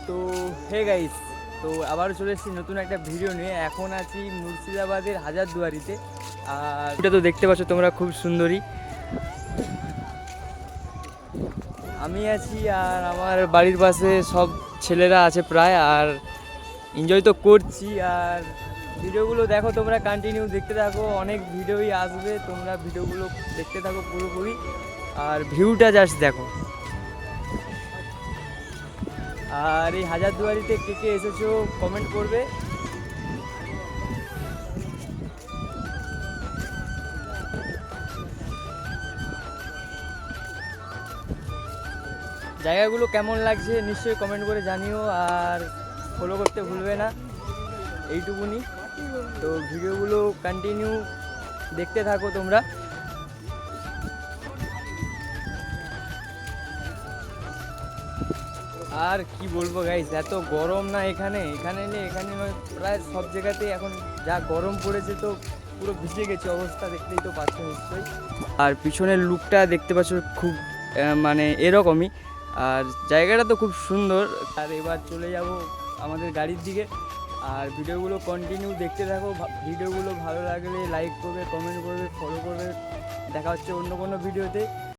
তো hey guys, তো আবারও চলে এসেছি নতুন একটা ভিডিও নিয়ে। এখন আছি মুর্শিদাবাদের হাজারদুয়ারিতে। আর এটা তো দেখতে পাচ্ছ তোমরা, খুব সুন্দরী। আমি আছি আর আমার বাড়ির পাশে সব ছেলেরা আছে প্রায়, আর এনজয় তো করছি। আর ভিডিওগুলো দেখো তোমরা, কন্টিনিউ দেখতে থাকো, অনেক ভিডিওই আসবে, তোমরা ভিডিওগুলো দেখতে থাকো পুরোপুরি। আর ভিউটা জাস্ট দেখো। আর এই হাজারদুয়ারিতে কে কে এসেছো কমেন্ট করবে। জায়গাগুলো কেমন লাগছে নিশ্চয়ই কমেন্ট করে জানিও, আর ফলো করতে ভুলবে না। এইটুকুনি। তো ভিডিওগুলো কন্টিনিউ দেখতে থাকো তোমরা। আর কি বলবো গাইস, এত গরম না এখানে নয়, প্রায় সব জায়গাতেই এখন যা গরম পড়েছে, তো পুরো ভিজে গেছে অবস্থা, দেখতেই তো পাচ্ছ নিশ্চয়ই। আর পিছনের লুকটা দেখতে পাচ্ছ, খুব মানে এরকমই। আর জায়গাটা তো খুব সুন্দর। আর এবার চলে যাব আমাদের গাড়ির দিকে। আর ভিডিওগুলো কন্টিনিউ দেখতে থাকো। ভিডিওগুলো ভালো লাগলে লাইক করবে, কমেন্ট করবে, ফলো করবে। দেখা হচ্ছে অন্য কোনো ভিডিওতে।